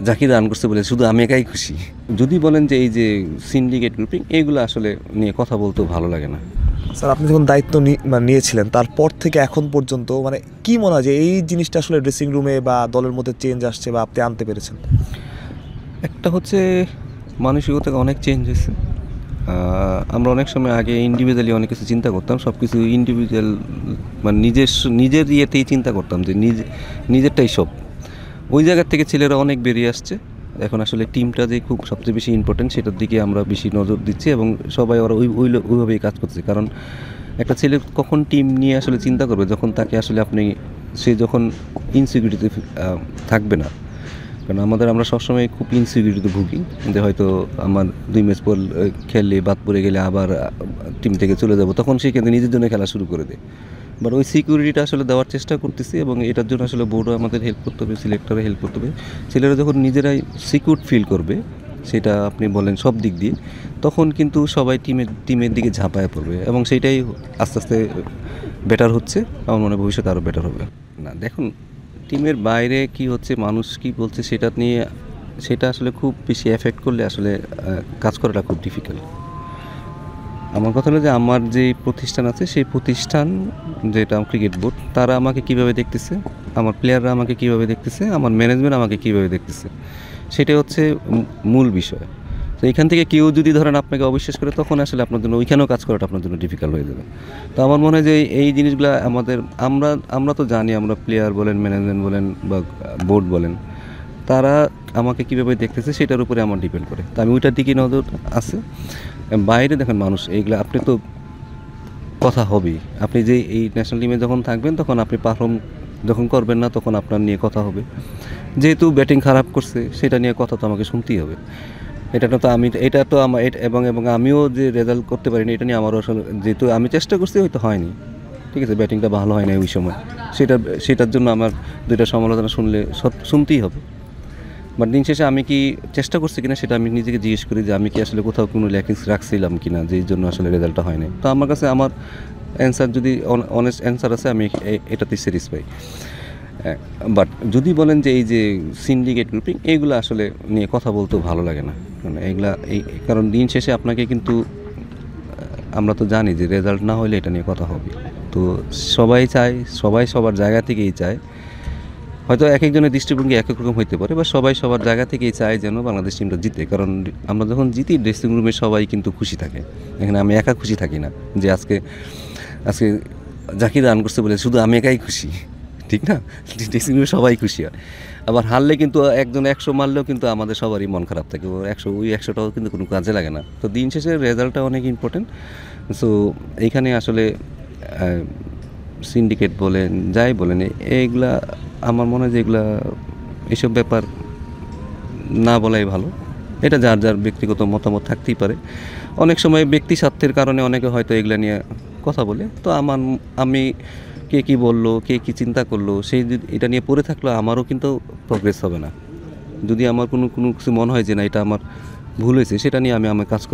Zakir run করছে বলে শুধু আমি একাই খুশি। যদি বলেন যে এই যে সিন্ডিকেট গ্রুপিং এইগুলো আসলে নিয়ে কথা বলতেও ভালো লাগে না। স্যার, আপনি যখন দায়িত্ব নিয়েছিলেন তারপর থেকে এখন পর্যন্ত মানে কি মনে হয় যে এই জিনিসটা আসলে ড্রেসিং রুমে বা দলের মধ্যে চেঞ্জ আসছে বা আপনি আনতে পেরেছেন? একটা হচ্ছে মানসিকতাকে অনেক চেঞ্জ হয়েছে। আমরা অনেক সময় আগে ইন্ডিভিজুয়ালি অনেক কিছু চিন্তা করতাম, সব কিছু ইন্ডিভিজুয়াল মানে নিজের ইয়েতেই চিন্তা করতাম যে নিজেরটাই সব। ওই জায়গার থেকে ছেলেরা অনেক বেরিয়ে আসছে। এখন আসলে টিমটা যে খুব সবচেয়ে বেশি ইম্পর্টেন্ট সেটার দিকে আমরা বেশি নজর দিচ্ছি এবং সবাই ওরা ওইভাবেই কাজ করছে। কারণ একটা ছেলে কখন টিম নিয়ে আসলে চিন্তা করবে যখন তাকে আসলে সে যখন ইনসিকিউরিটিতে থাকবে না। কারণ আমরা সবসময় খুব ইনসিকিউরিটিতে ভুগি যে হয়তো আমার 2 ম্যাচ পর খেললে বাদ পড়ে গেলে আবার টিম থেকে চলে যাব, তখন সে কিন্তু নিজের জন্য খেলা শুরু করে দেয়। বাট ওই সিকিউরিটিটা আসলে দেওয়ার চেষ্টা করতেছি এবং এটার জন্য আসলে বোর্ডও আমাদের হেল্প করতে হবে, সিলেক্টরও হেল্প করতে হবে। ছেলেরা যখন নিজেরাই সিকিউর ফিল করবে, সেটা আপনি বলেন সব দিক দিয়ে, তখন কিন্তু সবাই টিমের দিকে ঝাঁপায় পড়বে এবং সেইটাই আস্তে আস্তে বেটার হচ্ছে। আমার মনে হয় ভবিষ্যতে আরও বেটার হবে। না দেখুন, টিমের বাইরে কি হচ্ছে, মানুষ কি বলছে সেটা আসলে খুব বেশি এফেক্ট করলে আসলে কাজ করাটা খুব ডিফিকাল্ট। আমার কথা হলো যে আমার যে প্রতিষ্ঠান আছে সেই প্রতিষ্ঠান, যেটা ক্রিকেট বোর্ড, তারা আমাকে কিভাবে দেখতেছে, আমার প্লেয়াররা আমাকে কিভাবে দেখতেছে, আমার ম্যানেজমেন্ট আমাকে কিভাবে দেখতেছে, সেটাই হচ্ছে মূল বিষয়। তো এখান থেকে কেউ যদি ধরেন আপনাকে অবিশ্বাস করে, তখন আসলে আপনার জন্য ওইখানেও কাজ করাটা আপনার জন্য ডিফিকাল্ট হয়ে যাবে। তো আমার মনে হয় যে এই জিনিসগুলো আমরা তো জানি, আমরা প্লেয়ার বলেন, ম্যানেজমেন্ট বলেন বা বোর্ড বলেন, তারা আমাকে কীভাবে দেখতেছে সেটার উপরে আমার ডিপেন্ড করে। তো আমি ওইটার দিকে নজর আছে। বাইরে দেখেন মানুষ এইগুলো, আপনি তো কথা হবেই। আপনি যে এই ন্যাশনাল টিমে যখন থাকবেন তখন আপনি পারফর্ম যখন করবেন না, তখন আপনার নিয়ে কথা হবে। যেহেতু ব্যাটিং খারাপ করছে সেটা নিয়ে কথা তো আমাকে শুনতেই হবে। এটা তো আমার এবং আমিও যে রেজাল্ট করতে পারিনি এটা নিয়ে আমারও আসলে, যেহেতু আমি চেষ্টা করছি হয়তো হয়নি, ঠিক আছে, ব্যাটিংটা ভালো হয় না ওই সময়, সেটার জন্য আমার 2টা সমালোচনা শুনতেই হবে। বাট দিন শেষে আমি কি চেষ্টা করছি কিনা সেটা আমি নিজেকে জিজ্ঞেস করি যে আমি কি আসলে কোথাও কোনো ল্যাকিংস রাখছিলাম কিনা, যেই জন্য আসলে রেজাল্টটা হয় না। তো আমার কাছে আমার অ্যান্সার, যদি অনেস্ট অ্যান্সার আছে, আমি এটাতেই স্যাটিসফাই। বাট যদি বলেন যে এই যে সিন্ডিকেট গ্রুপিং এইগুলো আসলে নিয়ে কথা বলতেও ভালো লাগে না। মানে কারণ দিন শেষে আপনাকে কিন্তু আমরা তো জানি যে রেজাল্ট না হলে এটা নিয়ে কথা হবে। তো সবাই সবার জায়গা থেকেই চায়, হয়তো এক একজনের দৃষ্টিভঙ্গি এক এক রকম হইতে পারে, বা সবাই সবার জায়গা থেকেই চায় যেন বাংলাদেশ টিমটা জিতে। কারণ আমরা যখন জিতি ড্রেসিং রুমে সবাই কিন্তু খুশি থাকে। এখানে আমি একা খুশি থাকি না যে আজকে জাকির রান করছে বলে শুধু আমি একাই খুশি, ঠিক না? ড্রেসিং রুমে সবাই খুশি হয়। আবার হারলে কিন্তু একজন 100 মারলেও কিন্তু আমাদের সবারই মন খারাপ থাকে। ওই 100টাও কিন্তু কোনো কাজে লাগে না। তো দিন শেষে রেজাল্টটা অনেক ইম্পর্টেন্ট। সো এইখানে আসলে সিন্ডিকেট বলেন, যাই বলেন, এইগুলা আমার মনে হয় যে এইসব ব্যাপার না বলাই ভালো। এটা যার যার ব্যক্তিগত মতামত থাকতেই পারে। অনেক সময় ব্যক্তি স্বার্থের কারণে অনেকে হয়তো এগুলা নিয়ে কথা বলে। তো আমি কে কী বললো, কে কী চিন্তা করলো, এটা নিয়ে পড়ে থাকলে আমারও কিন্তু প্রগ্রেস হবে না। যদি আমার কোনো কিছু মনে হয় যে না এটা আমার ভুল হয়েছে, সেটা নিয়ে আমি কাজ করব।